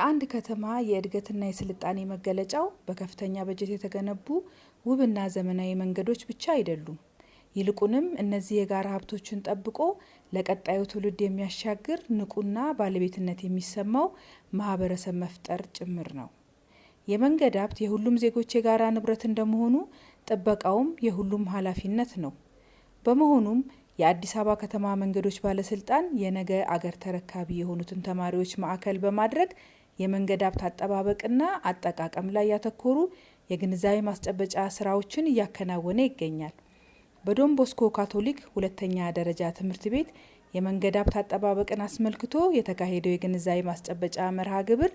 የአንድ ከተማ የእድገትና የስልጣኔ መገለጫው በከፍተኛ በጀት የተገነቡ ውብና ዘመናዊ መንገዶች ብቻ አይደሉም። ይልቁንም እነዚህ የጋራ ሀብቶችን ጠብቆ ለቀጣዩ ትውልድ የሚያሻግር ንቁና ባለቤትነት የሚሰማው ማህበረሰብ መፍጠር ጭምር ነው። የመንገድ ሀብት የሁሉም ዜጎች የጋራ ንብረት እንደመሆኑ ጥበቃውም የሁሉም ኃላፊነት ነው። በመሆኑም የአዲስ አበባ ከተማ መንገዶች ባለስልጣን የነገ አገር ተረካቢ የሆኑትን ተማሪዎች ማዕከል በማድረግ የመንገድ ሀብት አጠባበቅና አጠቃቀም ላይ ያተኮሩ የግንዛቤ ማስጨበጫ ስራዎችን እያከናወነ ይገኛል። በዶን ቦስኮ ካቶሊክ ሁለተኛ ደረጃ ትምህርት ቤት የመንገድ ሀብት አጠባበቅን አስመልክቶ የተካሄደው የግንዛቤ ማስጨበጫ መርሃ ግብር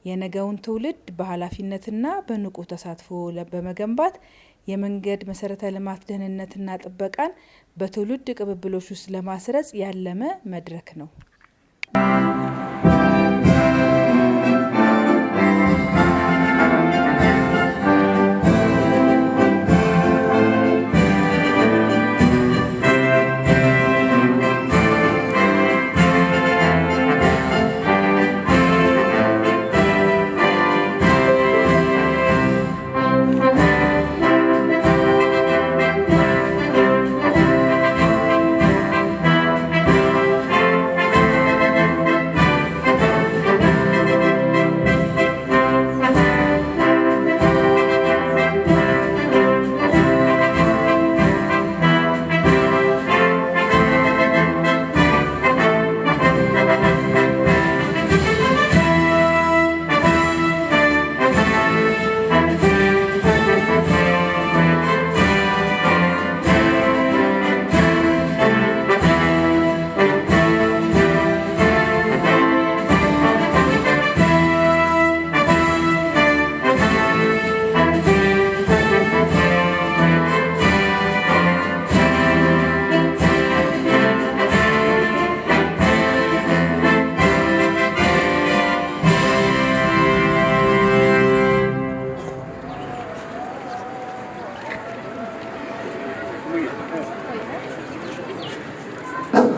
የነገውን ትውልድ በኃላፊነትና በንቁ ተሳትፎ በመገንባት የመንገድ መሰረተ ልማት ደህንነትና ጥበቃን በትውልድ ቅብብሎች ውስጥ ለማስረጽ ያለመ መድረክ ነው።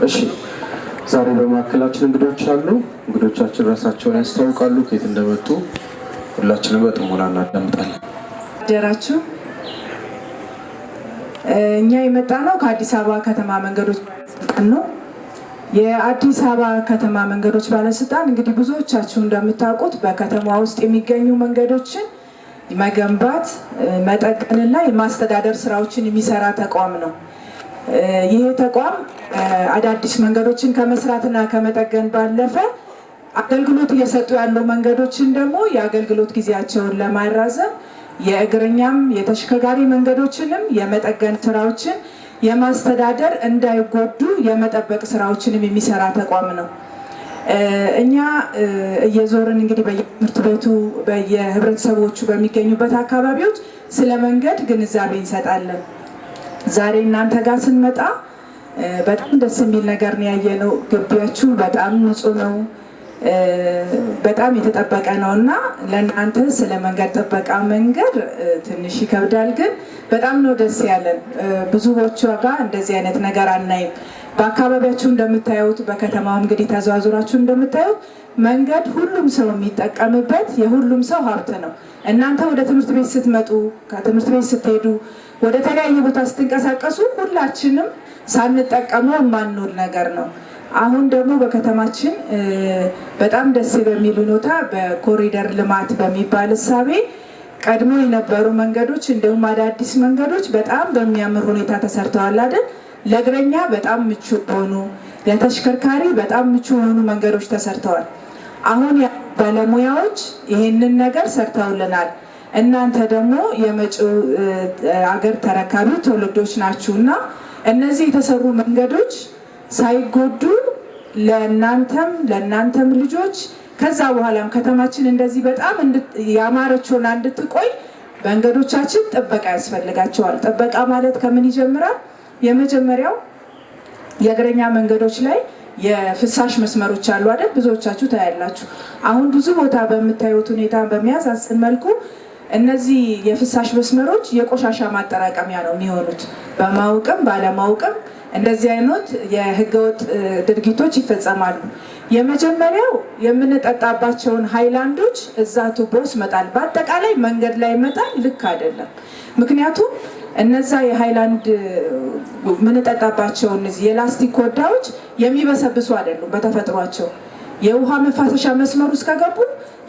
እሺ ዛሬ በማዕከላችን እንግዶች አሉ። እንግዶቻችን ራሳቸውን ያስተዋውቃሉ፣ ከየት እንደመጡ ሁላችንም በጥሞና እናዳምጣለን። ደራችሁ እኛ የመጣነው ከአዲስ አበባ ከተማ መንገዶች ነው። የአዲስ አበባ ከተማ መንገዶች ባለስልጣን እንግዲህ ብዙዎቻችሁ እንደምታውቁት በከተማ ውስጥ የሚገኙ መንገዶችን መገንባት፣ መጠገንና የማስተዳደር ስራዎችን የሚሰራ ተቋም ነው። ይህ ተቋም አዳዲስ መንገዶችን ከመስራትና ከመጠገን ባለፈ አገልግሎት እየሰጡ ያሉ መንገዶችን ደግሞ የአገልግሎት ጊዜያቸውን ለማራዘም የእግረኛም የተሽከርካሪ መንገዶችንም የመጠገን ስራዎችን የማስተዳደር እንዳይጎዱ የመጠበቅ ስራዎችንም የሚሰራ ተቋም ነው። እኛ እየዞርን እንግዲህ በየትምህርት ቤቱ በየህብረተሰቦቹ በሚገኙበት አካባቢዎች ስለ መንገድ ግንዛቤ እንሰጣለን። ዛሬ እናንተ ጋር ስንመጣ በጣም ደስ የሚል ነገር ነው ያየነው። ግቢያችሁ በጣም ንጹህ ነው፣ በጣም የተጠበቀ ነው እና ለእናንተ ስለ መንገድ ጥበቃ መንገድ ትንሽ ይከብዳል፣ ግን በጣም ነው ደስ ያለን። ብዙዎቹ ጋር እንደዚህ አይነት ነገር አናይም። በአካባቢያችሁ እንደምታዩት በከተማው እንግዲህ ተዘዋዙራችሁ እንደምታዩት መንገድ ሁሉም ሰው የሚጠቀምበት የሁሉም ሰው ሀብት ነው። እናንተ ወደ ትምህርት ቤት ስትመጡ፣ ከትምህርት ቤት ስትሄዱ፣ ወደ ተለያየ ቦታ ስትንቀሳቀሱ ሁላችንም ሳንጠቀመው የማንውል ነገር ነው። አሁን ደግሞ በከተማችን በጣም ደስ በሚል ሁኔታ በኮሪደር ልማት በሚባል እሳቤ ቀድሞ የነበሩ መንገዶች እንዲሁም አዳዲስ መንገዶች በጣም በሚያምር ሁኔታ ተሰርተዋል አይደል? ለእግረኛ በጣም ምቹ ሆኑ፣ ለተሽከርካሪ በጣም ምቹ የሆኑ መንገዶች ተሰርተዋል። አሁን ባለሙያዎች ይሄንን ነገር ሰርተውልናል። እናንተ ደግሞ የመጪው አገር ተረካቢ ትውልዶች ናችሁና እነዚህ የተሰሩ መንገዶች ሳይጎዱ ለእናንተም ልጆች ከዛ በኋላም ከተማችን እንደዚህ በጣም ያማረች ሆና እንድትቆይ መንገዶቻችን ጥበቃ ያስፈልጋቸዋል። ጥበቃ ማለት ከምን ይጀምራል? የመጀመሪያው የእግረኛ መንገዶች ላይ የፍሳሽ መስመሮች አሉ አይደል? ብዙዎቻችሁ ታያላችሁ። አሁን ብዙ ቦታ በምታዩት ሁኔታ በሚያሳዝን መልኩ እነዚህ የፍሳሽ መስመሮች የቆሻሻ ማጠራቀሚያ ነው የሚሆኑት። በማውቅም ባለማውቅም እንደዚህ አይነት የህገወጥ ድርጊቶች ይፈጸማሉ። የመጀመሪያው የምንጠጣባቸውን ሃይላንዶች እዛ ቱቦ ውስጥ መጣል፣ በአጠቃላይ መንገድ ላይ መጣል ልክ አይደለም። ምክንያቱም እነዛ የሃይላንድ የምንጠጣባቸው እነዚህ የላስቲክ ኮዳዎች የሚበሰብሱ አይደሉም በተፈጥሯቸው። የውሃ መፋሰሻ መስመር ውስጥ ከገቡ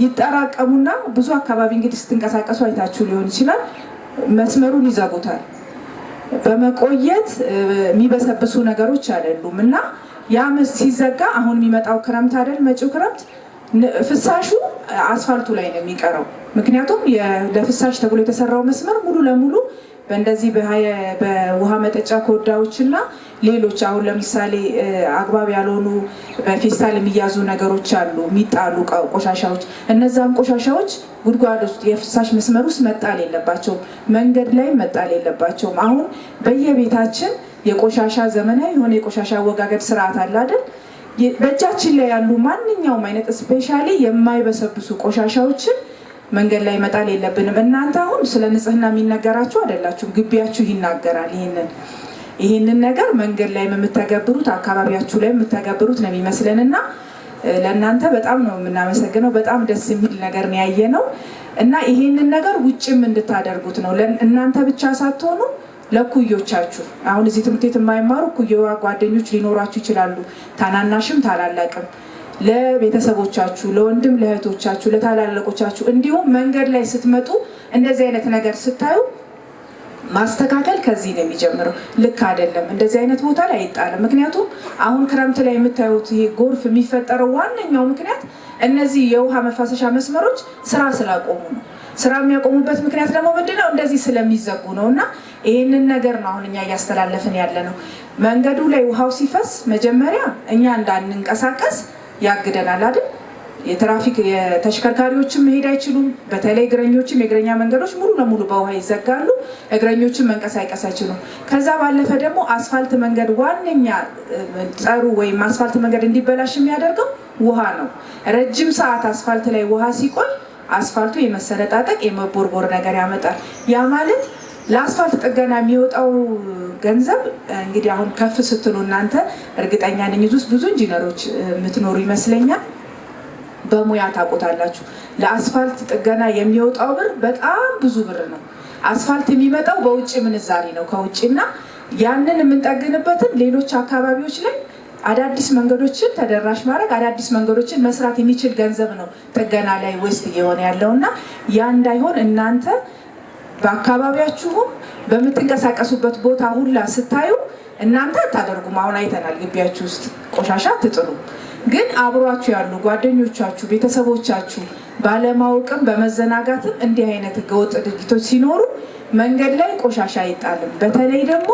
ይጠራቀሙና ብዙ አካባቢ እንግዲህ ስትንቀሳቀሱ አይታችሁ ሊሆን ይችላል፣ መስመሩን ይዘጉታል። በመቆየት የሚበሰብሱ ነገሮች አይደሉም እና ያ ሲዘጋ አሁን የሚመጣው ክረምት አይደል፣ መጪው ክረምት ፍሳሹ አስፋልቱ ላይ ነው የሚቀረው። ምክንያቱም ለፍሳሽ ተብሎ የተሰራው መስመር ሙሉ ለሙሉ በእንደዚህ በውሃ መጠጫ ኮዳዎችና ሌሎች አሁን ለምሳሌ አግባብ ያልሆኑ በፌስታል የሚያዙ ነገሮች አሉ፣ የሚጣሉ ቆሻሻዎች። እነዛም ቆሻሻዎች ጉድጓድ ውስጥ የፍሳሽ መስመር ውስጥ መጣል የለባቸውም፣ መንገድ ላይ መጣል የለባቸውም። አሁን በየቤታችን የቆሻሻ ዘመናዊ የሆነ የቆሻሻ አወጋገድ ስርዓት አለ አይደል? በእጃችን ላይ ያሉ ማንኛውም አይነት ስፔሻሊ የማይበሰብሱ ቆሻሻዎችን መንገድ ላይ መጣል የለብንም። እናንተ አሁን ስለ ንጽህና የሚነገራችሁ አይደላችሁም፣ ግቢያችሁ ይናገራል። ይህንን ነገር መንገድ ላይ የምትተገብሩት አካባቢያችሁ ላይ የምትተገብሩት ነው የሚመስለንና ለእናንተ በጣም ነው የምናመሰግነው። በጣም ደስ የሚል ነገር ነው ያየነው እና ይህንን ነገር ውጭም እንድታደርጉት ነው። እናንተ ብቻ ሳትሆኑ ለኩዮቻችሁ፣ አሁን እዚህ ትምህርት ቤት የማይማሩ ኩዮዋ ጓደኞች ሊኖራችሁ ይችላሉ፣ ታናናሽም ታላላቅም፣ ለቤተሰቦቻችሁ፣ ለወንድም ለእህቶቻችሁ፣ ለታላላቆቻችሁ እንዲሁም መንገድ ላይ ስትመጡ እንደዚህ አይነት ነገር ስታዩ ማስተካከል ከዚህ ነው የሚጀምረው። ልክ አይደለም፣ እንደዚህ አይነት ቦታ ላይ አይጣልም። ምክንያቱም አሁን ክረምት ላይ የምታዩት ይሄ ጎርፍ የሚፈጠረው ዋነኛው ምክንያት እነዚህ የውሃ መፋሰሻ መስመሮች ስራ ስላቆሙ ነው። ስራ የሚያቆሙበት ምክንያት ደግሞ ምንድነው? እንደዚህ ስለሚዘጉ ነው። እና ይህንን ነገር ነው አሁን እኛ እያስተላለፍን ያለ ነው። መንገዱ ላይ ውሃው ሲፈስ መጀመሪያ እኛ እንዳንንቀሳቀስ ያግደናል አይደል? የትራፊክ የተሽከርካሪዎችም መሄድ አይችሉም። በተለይ እግረኞችም የእግረኛ መንገዶች ሙሉ ለሙሉ በውሃ ይዘጋሉ። እግረኞችም መንቀሳቀስ አይችሉም። ከዛ ባለፈ ደግሞ አስፋልት መንገድ ዋነኛ ጸሩ ወይም አስፋልት መንገድ እንዲበላሽ የሚያደርገው ውሃ ነው። ረጅም ሰዓት አስፋልት ላይ ውሃ ሲቆይ አስፋልቱ የመሰነጣጠቅ የመቦርቦር ነገር ያመጣል። ያ ማለት ለአስፋልት ጥገና የሚወጣው ገንዘብ እንግዲህ አሁን ከፍ ስትሉ እናንተ እርግጠኛ ነኝ ውስጥ ብዙ ኢንጂነሮች የምትኖሩ ይመስለኛል፣ በሙያ ታውቁታላችሁ። ለአስፋልት ጥገና የሚወጣው ብር በጣም ብዙ ብር ነው። አስፋልት የሚመጣው በውጭ ምንዛሪ ነው ከውጭና ያንን የምንጠግንበትን ሌሎች አካባቢዎች ላይ አዳዲስ መንገዶችን ተደራሽ ማድረግ አዳዲስ መንገዶችን መስራት የሚችል ገንዘብ ነው ጥገና ላይ ውስጥ እየሆነ ያለውና ያ እንዳይሆን እናንተ በአካባቢያችሁም በምትንቀሳቀሱበት ቦታ ሁላ ስታዩ እናንተ አታደርጉም። አሁን አይተናል፣ ግቢያችሁ ውስጥ ቆሻሻ አትጥሉ። ግን አብሯችሁ ያሉ ጓደኞቻችሁ፣ ቤተሰቦቻችሁ ባለማወቅም በመዘናጋትም እንዲህ አይነት ህገወጥ ድርጊቶች ሲኖሩ መንገድ ላይ ቆሻሻ አይጣልም። በተለይ ደግሞ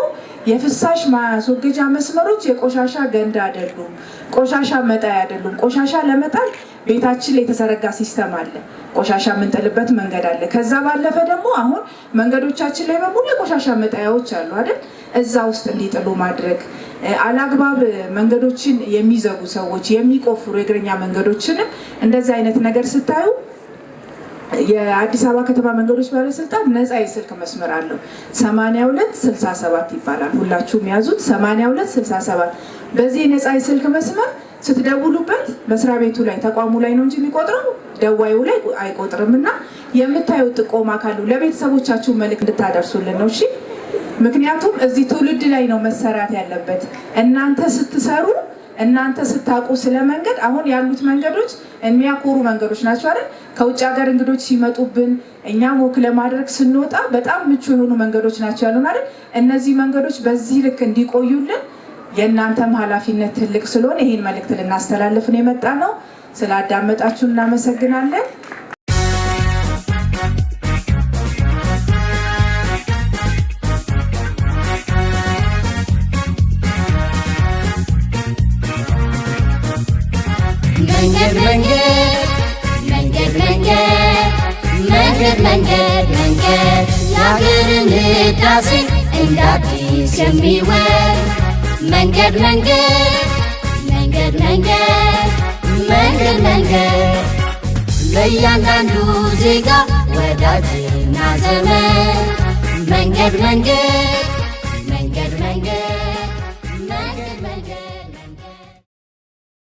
የፍሳሽ ማስወገጃ መስመሮች የቆሻሻ ገንዳ አይደሉም፣ ቆሻሻ መጣያ አይደሉም። ቆሻሻ ለመጣል ቤታችን ላይ የተዘረጋ ሲስተም አለ፣ ቆሻሻ የምንጥልበት መንገድ አለ። ከዛ ባለፈ ደግሞ አሁን መንገዶቻችን ላይ በሙሉ የቆሻሻ መጣያዎች አሉ አይደል? እዛ ውስጥ እንዲጥሉ ማድረግ፣ አላግባብ መንገዶችን የሚዘጉ ሰዎች የሚቆፍሩ የእግረኛ መንገዶችንም እንደዚህ አይነት ነገር ስታዩ የአዲስ አበባ ከተማ መንገዶች ባለስልጣን ነፃ የስልክ መስመር አለው። 8267 ይባላል። ሁላችሁም ያዙት፣ 8267። በዚህ ነፃ የስልክ መስመር ስትደውሉበት መስሪያ ቤቱ ላይ ተቋሙ ላይ ነው እንጂ የሚቆጥረው ደዋዩ ላይ አይቆጥርም። እና የምታዩት ጥቆማ ካሉ ለቤተሰቦቻችሁ መልዕክት እንድታደርሱልን ነው። እሺ፣ ምክንያቱም እዚህ ትውልድ ላይ ነው መሰራት ያለበት። እናንተ ስትሰሩ እናንተ ስታውቁ ስለ መንገድ አሁን ያሉት መንገዶች የሚያኮሩ መንገዶች ናቸው አይደል? ከውጭ ሀገር እንግዶች ሲመጡብን እኛ ወክ ለማድረግ ስንወጣ በጣም ምቹ የሆኑ መንገዶች ናቸው ያሉን አይደል? እነዚህ መንገዶች በዚህ ልክ እንዲቆዩልን የእናንተም ኃላፊነት ትልቅ ስለሆነ ይህን መልእክት ልናስተላልፍ ነው የመጣ ነው። ስላዳመጣችሁ እናመሰግናለን። መንገድ መንገድ መንገድ መንገድ መንገድ የአገርን ህዳሴ እንደ አዲስ የሚወር መንገድ መንገድ መንገድ መንገድ መንገድ መንገድ ለእያንዳንዱ ዜጋ ወዳጅና ዘመድ መንገድ መንገድ